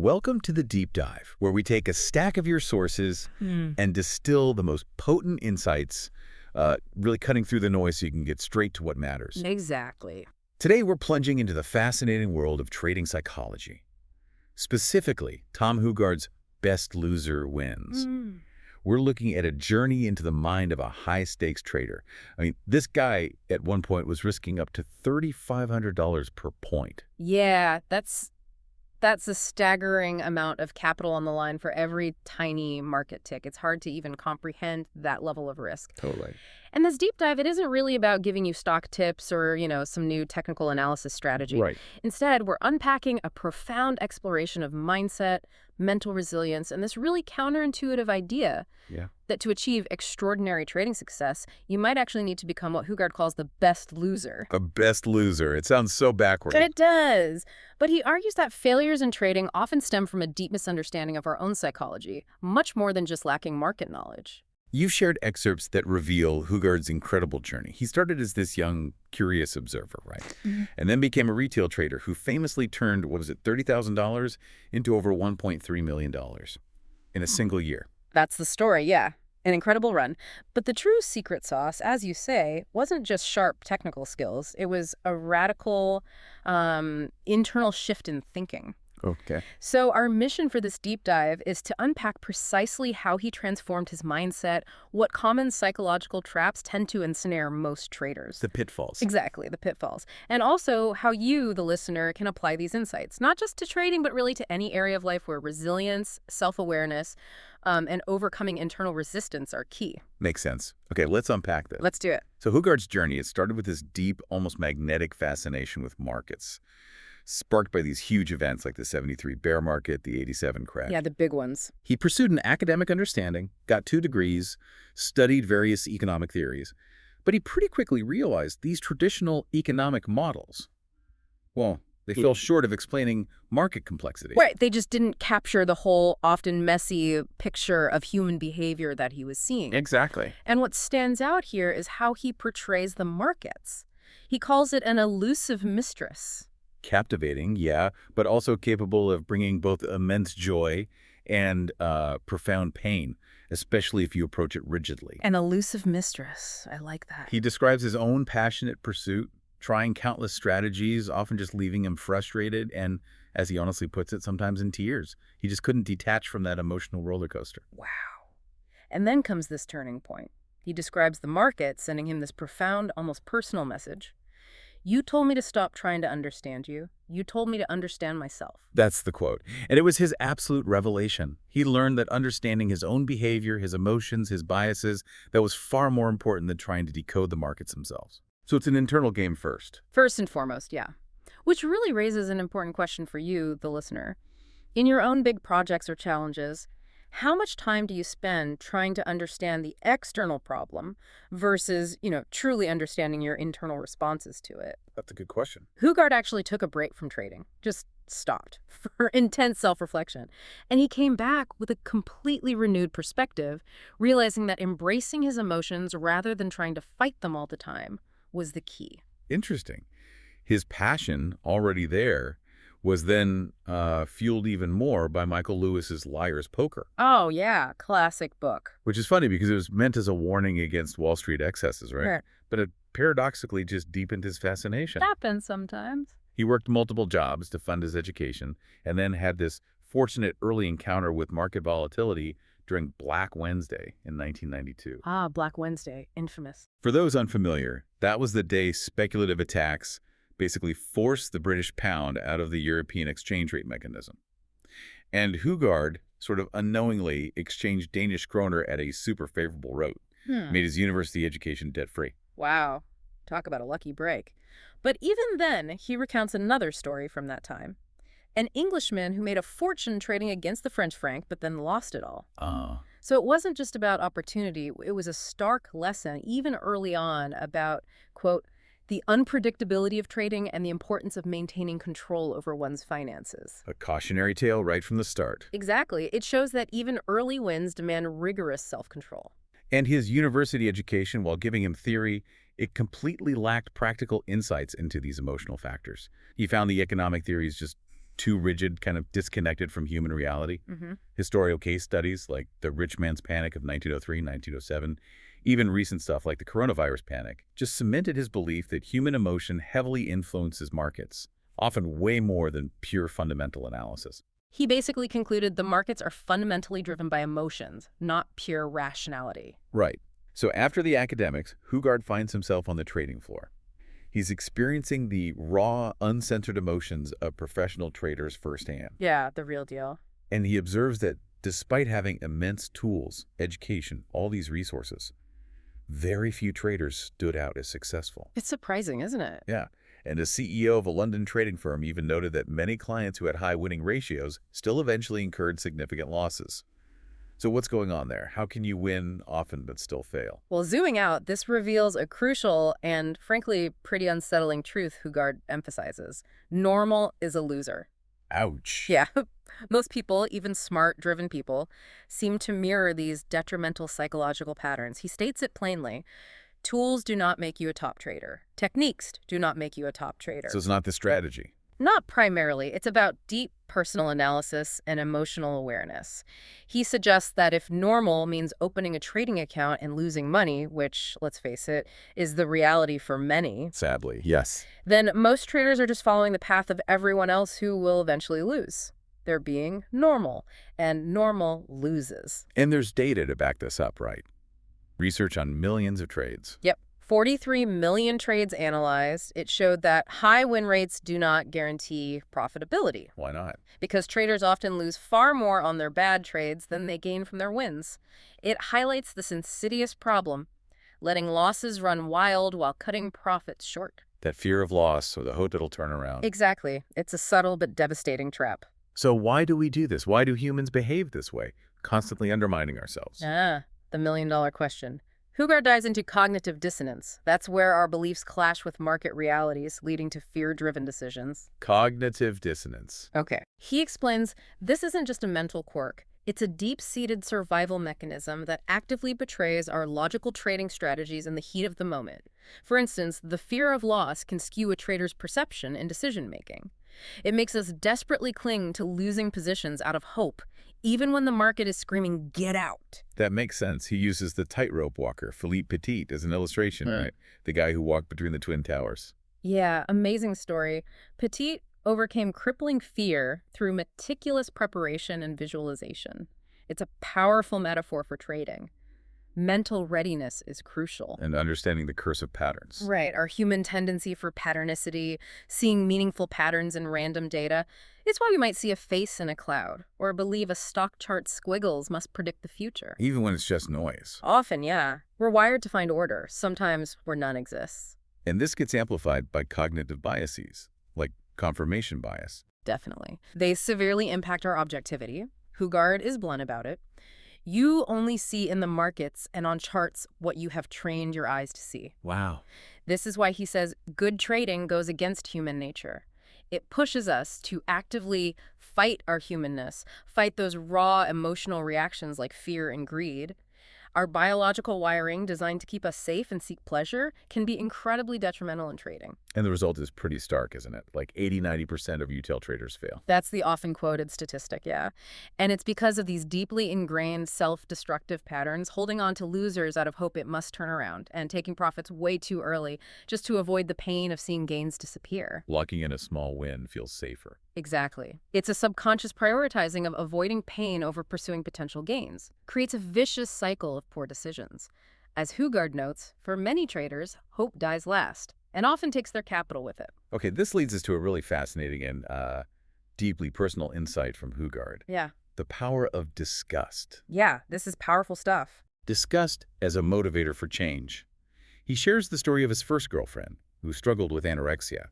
Welcome to the Deep Dive, where we take a stack of your sources and distill the most potent insights, really cutting through the noise so you can get straight to what matters. Exactly. Today, we're plunging into the fascinating world of trading psychology. Specifically, Tom Hougaard's Best Loser Wins. We're looking at a journey into the mind of a high-stakes trader. I mean, this guy at one point was risking up to $3,500 per point. Yeah, that's a staggering amount of capital on the line for every tiny market tick. It's hard to even comprehend that level of risk. Totally. And this deep dive, it isn't really about giving you stock tips or, some new technical analysis strategy. Right. Instead, we're unpacking a profound exploration of mindset, mental resilience, and this really counterintuitive idea that to achieve extraordinary trading success, you might actually need to become what Hougaard calls the best loser. A best loser. It sounds so backward. It does. But he argues that failures in trading often stem from a deep misunderstanding of our own psychology, much more than just lacking market knowledge. You've shared excerpts that reveal Hougaard's incredible journey. He started as this young, curious observer, right? And then became a retail trader who famously turned, what was it, $30,000 into over $1.3 million in a single year. That's the story, yeah. An incredible run. But the true secret sauce, as you say, wasn't just sharp technical skills. It was a radical internal shift in thinking. Okay. So our mission for this deep dive is to unpack precisely how he transformed his mindset, what common psychological traps tend to ensnare most traders. The pitfalls. Exactly, the pitfalls. And also how you, the listener, can apply these insights, not just to trading, but really to any area of life where resilience, self-awareness, and overcoming internal resistance are key. Makes sense. Okay, let's unpack this. Let's do it. So Hougaard's journey, it started with this deep, almost magnetic fascination with markets, sparked by these huge events like the 73 bear market, the 87 crash. Yeah, the big ones. He pursued an academic understanding, got 2 degrees, studied various economic theories, but he pretty quickly realized these traditional economic models, well, they fell short of explaining market complexity. Right, they just didn't capture the whole, often messy picture of human behavior that he was seeing. Exactly. And what stands out here is how he portrays the markets. He calls it an elusive mistress. Captivating, yeah, but also capable of bringing both immense joy and profound pain, especially if you approach it rigidly. An elusive mistress. I like that. He describes his own passionate pursuit, trying countless strategies, often just leaving him frustrated and, as he honestly puts it, sometimes in tears. He just couldn't detach from that emotional roller coaster. Wow. And then comes this turning point. He describes the market, sending him this profound, almost personal message. You told me to stop trying to understand you. You told me to understand myself. That's the quote. And it was his absolute revelation. He learned that understanding his own behavior, his emotions, his biases, that was far more important than trying to decode the markets themselves. So it's an internal game first. First and foremost, yeah. Which really raises an important question for you, the listener. In your own big projects or challenges, how much time do you spend trying to understand the external problem versus, truly understanding your internal responses to it? That's a good question. Hougaard actually took a break from trading, just stopped for intense self-reflection. And he came back with a completely renewed perspective, realizing that embracing his emotions rather than trying to fight them all the time was the key. Interesting. His passion, already there, was then fueled even more by Michael Lewis's Liar's Poker. Oh, yeah. Classic book. Which is funny because it was meant as a warning against Wall Street excesses, right? Right. But it paradoxically just deepened his fascination. Happens sometimes. He worked multiple jobs to fund his education and then had this fortunate early encounter with market volatility during Black Wednesday in 1992. Ah, Black Wednesday. Infamous. For those unfamiliar, that was the day speculative attacks basically forced the British pound out of the European exchange rate mechanism. And Hougaard sort of unknowingly exchanged Danish kroner at a super favorable rate, made his university education debt-free. Wow. Talk about a lucky break. But even then, he recounts another story from that time. An Englishman who made a fortune trading against the French franc, but then lost it all. So it wasn't just about opportunity. It was a stark lesson, even early on, about, quote, the unpredictability of trading and the importance of maintaining control over one's finances. A cautionary tale right from the start. Exactly. It shows that even early wins demand rigorous self-control. And his university education, while giving him theory, it completely lacked practical insights into these emotional factors. He found the economic theories just too rigid, kind of disconnected from human reality. Mm-hmm. Historical case studies like the rich man's panic of 1903, 1907, even recent stuff like the coronavirus panic, just cemented his belief that human emotion heavily influences markets, often way more than pure fundamental analysis. He basically concluded the markets are fundamentally driven by emotions, not pure rationality. Right. So after the academics, Hougaard finds himself on the trading floor. He's experiencing the raw, uncensored emotions of professional traders firsthand. Yeah, the real deal. And he observes that despite having immense tools, education, all these resources, very few traders stood out as successful. It's surprising, isn't it? Yeah. And a CEO of a London trading firm even noted that many clients who had high winning ratios still eventually incurred significant losses. So what's going on there? How can you win often but still fail? Well, zooming out, this reveals a crucial and, frankly, pretty unsettling truth Hougaard emphasizes. Normal is a loser. Ouch. Yeah. Most people, even smart, driven people, seem to mirror these detrimental psychological patterns. He states it plainly. Tools do not make you a top trader. Techniques do not make you a top trader. So it's not the strategy. Not primarily. It's about deep personal analysis and emotional awareness. He suggests that if normal means opening a trading account and losing money, which, let's face it, is the reality for many, Sadly, yes. then most traders are just following the path of everyone else who will eventually lose. They're being normal, and normal loses. And there's data to back this up, right? Research on millions of trades. Yep. 43 million trades analyzed. It showed that high win rates do not guarantee profitability Why not? because traders often lose far more on their bad trades than they gain from their wins. It highlights this insidious problem, letting losses run wild while cutting profits short. That fear of loss or the hope it'll turn around. Exactly. It's a subtle but devastating trap. So why do we do this? Why do humans behave this way, constantly undermining ourselves? The million-dollar question. Hougaard dives into cognitive dissonance. That's where our beliefs clash with market realities, leading to fear-driven decisions. Cognitive dissonance. Okay. He explains this isn't just a mental quirk. It's a deep-seated survival mechanism that actively betrays our logical trading strategies in the heat of the moment. For instance, the fear of loss can skew a trader's perception and decision-making. It makes us desperately cling to losing positions out of hope, even when the market is screaming, "Get out!" That makes sense. He uses the tightrope walker, Philippe Petit, as an illustration, right? The guy who walked between the Twin Towers. Yeah, amazing story. Petit overcame crippling fear through meticulous preparation and visualization. It's a powerful metaphor for trading. Mental readiness is crucial. And understanding the curse of patterns. Right, our human tendency for patternicity, seeing meaningful patterns in random data. It's why we might see a face in a cloud, or believe a stock chart squiggles must predict the future. Even when it's just noise. Often, yeah. We're wired to find order, sometimes where none exists. And this gets amplified by cognitive biases, like confirmation bias. Definitely. They severely impact our objectivity. Hougaard is blunt about it. You only see in the markets and on charts what you have trained your eyes to see. Wow. This is why he says good trading goes against human nature. It pushes us to actively fight our humanness, fight those raw emotional reactions like fear and greed. Our biological wiring, designed to keep us safe and seek pleasure, can be incredibly detrimental in trading. And the result is pretty stark, isn't it? Like 80–90% of retail traders fail. That's the often quoted statistic, yeah. And it's because of these deeply ingrained self-destructive patterns, holding on to losers out of hope it must turn around, and taking profits way too early just to avoid the pain of seeing gains disappear. Locking in a small win feels safer. Exactly. It's a subconscious prioritizing of avoiding pain over pursuing potential gains. Creates a vicious cycle of poor decisions. As Hougaard notes, for many traders, hope dies last, and often takes their capital with it. Okay, this leads us to a really fascinating and deeply personal insight from Hougaard. Yeah. The power of disgust. Yeah, this is powerful stuff. Disgust as a motivator for change. He shares the story of his first girlfriend, who struggled with anorexia,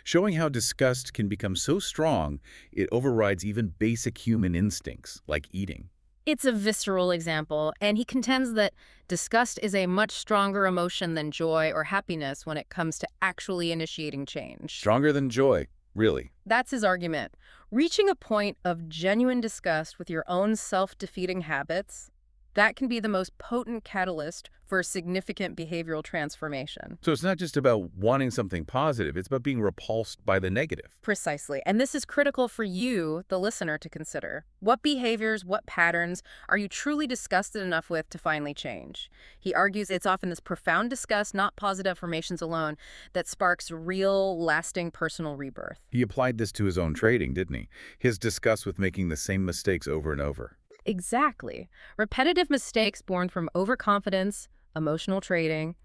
showing how disgust can become so strong it overrides even basic human instincts, like eating. It's a visceral example, and he contends that disgust is a much stronger emotion than joy or happiness when it comes to actually initiating change. Stronger than joy, really. That's his argument. Reaching a point of genuine disgust with your own self-defeating habits, That can be the most potent catalyst for significant behavioral transformation. So it's not just about wanting something positive, it's about being repulsed by the negative. Precisely. And this is critical for you, the listener, to consider. What behaviors, what patterns are you truly disgusted enough with to finally change? He argues it's often this profound disgust, not positive affirmations alone, that sparks real, lasting personal rebirth. He applied this to his own trading, didn't he? His disgust with making the same mistakes over and over. Exactly. Repetitive mistakes born from overconfidence, emotional trading.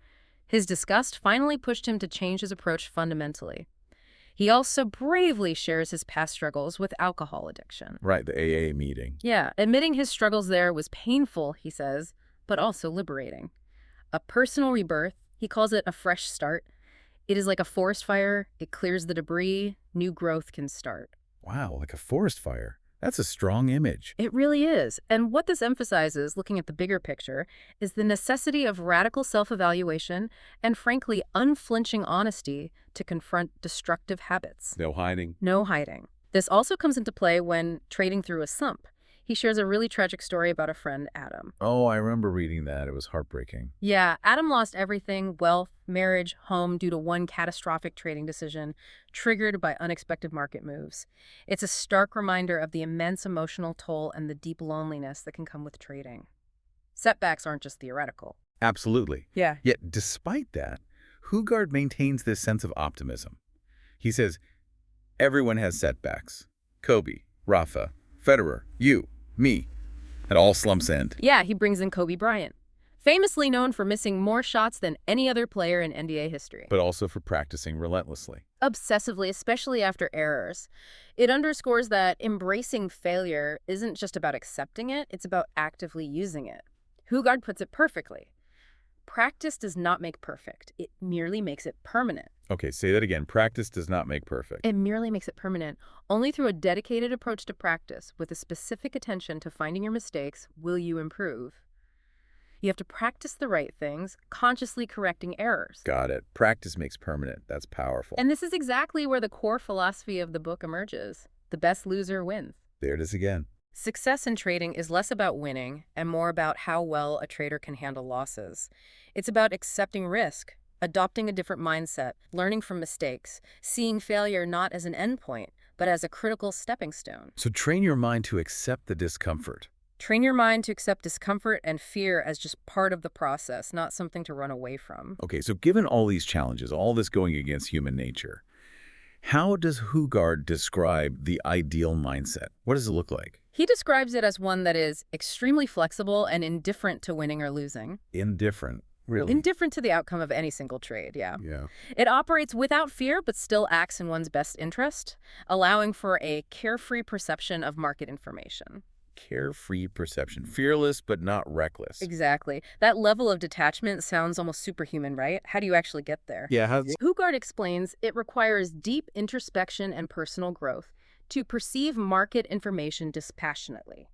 His disgust finally pushed him to change his approach fundamentally. He also bravely shares his past struggles with alcohol addiction. Right, the AA meeting. Yeah, admitting his struggles there was painful, he says, but also liberating. A personal rebirth, he calls it a fresh start. It is like a forest fire. It clears the debris. New growth can start. Wow, like a forest fire. That's a strong image. It really is. And what this emphasizes, looking at the bigger picture, is the necessity of radical self-evaluation and, frankly, unflinching honesty to confront destructive habits. No hiding. No hiding. This also comes into play when trading through a slump. He shares a really tragic story about a friend, Adam. Oh, I remember reading that. It was heartbreaking. Yeah, Adam lost everything, wealth, marriage, home, due to one catastrophic trading decision triggered by unexpected market moves. It's a stark reminder of the immense emotional toll and the deep loneliness that can come with trading. Setbacks aren't just theoretical. Absolutely. Yeah. Yet, despite that, Hougaard maintains this sense of optimism. He says, everyone has setbacks. Kobe, Rafa, Federer, you, me. At all slumps end. Yeah, he brings in Kobe Bryant, famously known for missing more shots than any other player in NBA history. But also for practicing relentlessly. Obsessively, especially after errors. It underscores that embracing failure isn't just about accepting it, it's about actively using it. Hougaard puts it perfectly. Practice does not make perfect. It merely makes it permanent. Okay, say that again. Practice does not make perfect. It merely makes it permanent. Only through a dedicated approach to practice, with a specific attention to finding your mistakes, will you improve. You have to practice the right things, consciously correcting errors. Got it. Practice makes permanent. That's powerful. And this is exactly where the core philosophy of the book emerges. The best loser wins. There it is again. Success in trading is less about winning and more about how well a trader can handle losses. It's about accepting risk, adopting a different mindset, learning from mistakes, seeing failure not as an endpoint, but as a critical stepping stone. So train your mind to accept the discomfort. Train your mind to accept discomfort and fear as just part of the process, not something to run away from. Okay, so given all these challenges, all this going against human nature, how does Hougaard describe the ideal mindset? What does it look like? He describes it as one that is extremely flexible and indifferent to winning or losing. Indifferent. Really? Indifferent to the outcome of any single trade, yeah. Yeah. It operates without fear, but still acts in one's best interest, allowing for a carefree perception of market information. Carefree perception. Fearless, but not reckless. Exactly. That level of detachment sounds almost superhuman, right? How do you actually get there? Yeah. Hougaard explains it requires deep introspection and personal growth to perceive market information dispassionately.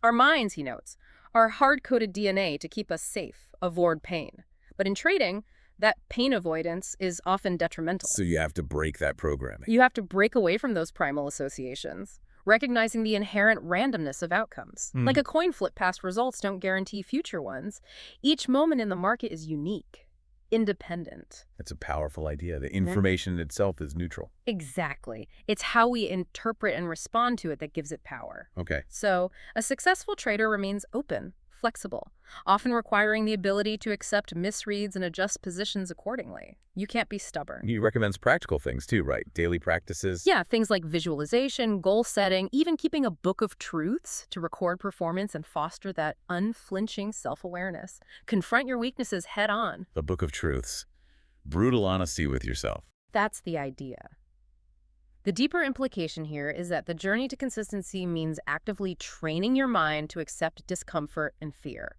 Our minds, he notes, are hard-coded DNA to keep us safe, avoid pain. But in trading, that pain avoidance is often detrimental. So you have to break that programming. You have to break away from those primal associations, recognizing the inherent randomness of outcomes. Like a coin flip, past results don't guarantee future ones. Each moment in the market is unique, independent. That's a powerful idea. The information itself is neutral. Exactly. It's how we interpret and respond to it that gives it power. Okay. So, a successful trader remains open, flexible, often requiring the ability to accept misreads and adjust positions accordingly. You can't be stubborn. He recommends practical things too, right? Daily practices. Yeah, things like visualization, goal setting, even keeping a book of truths to record performance and foster that unflinching self-awareness. Confront your weaknesses head on. The book of truths. Brutal honesty with yourself. That's the idea. The deeper implication here is that the journey to consistency means actively training your mind to accept discomfort and fear,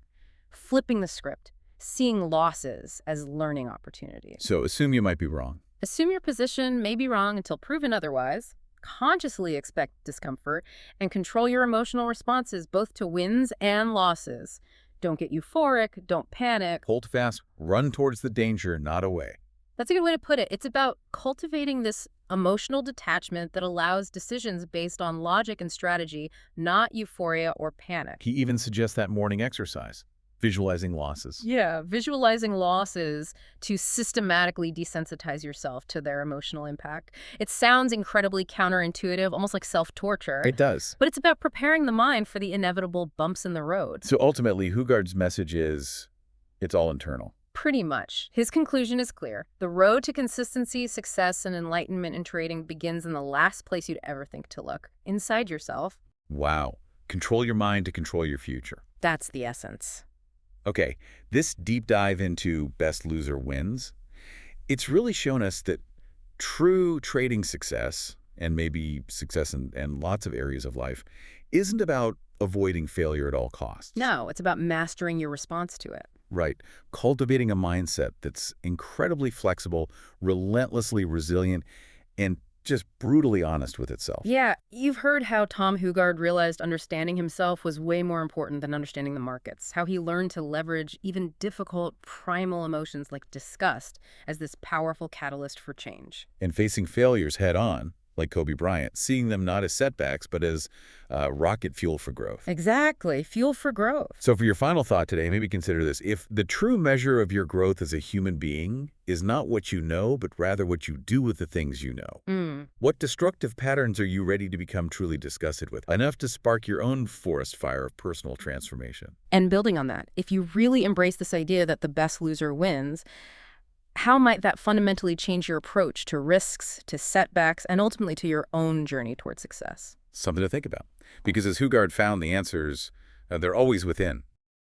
flipping the script, seeing losses as learning opportunities. So assume you might be wrong. Assume your position may be wrong until proven otherwise. Consciously expect discomfort and control your emotional responses both to wins and losses. Don't get euphoric, don't panic. Hold fast, run towards the danger, not away. That's a good way to put it. It's about cultivating this emotional detachment that allows decisions based on logic and strategy, not euphoria or panic. He even suggests that morning exercise, visualizing losses. Yeah, visualizing losses to systematically desensitize yourself to their emotional impact. It sounds incredibly counterintuitive, almost like self-torture, It does. but it's about preparing the mind for the inevitable bumps in the road. So ultimately, Hougaard's message is, it's all internal. Pretty much. His conclusion is clear. The road to consistency, success, and enlightenment in trading begins in the last place you'd ever think to look, inside yourself. Wow. Control your mind to control your future. That's the essence. Okay, this deep dive into best loser wins, it's really shown us that true trading success, and maybe success in lots of areas of life, isn't about avoiding failure at all costs. No, it's about mastering your response to it. Right. Cultivating a mindset that's incredibly flexible, relentlessly resilient, and just brutally honest with itself. Yeah, you've heard how Tom Hougaard realized understanding himself was way more important than understanding the markets, how he learned to leverage even difficult primal emotions like disgust as this powerful catalyst for change. And facing failures head on, like Kobe Bryant, seeing them not as setbacks, but as rocket fuel for growth. Exactly, fuel for growth. So for your final thought today, maybe consider this. If the true measure of your growth as a human being is not what you know, but rather what you do with the things you know, what destructive patterns are you ready to become truly disgusted with, enough to spark your own forest fire of personal transformation? And building on that, if you really embrace this idea that the best loser wins, how might that fundamentally change your approach to risks, to setbacks, and ultimately to your own journey toward success? Something to think about. Because as Hougaard found, the answers, they're always within.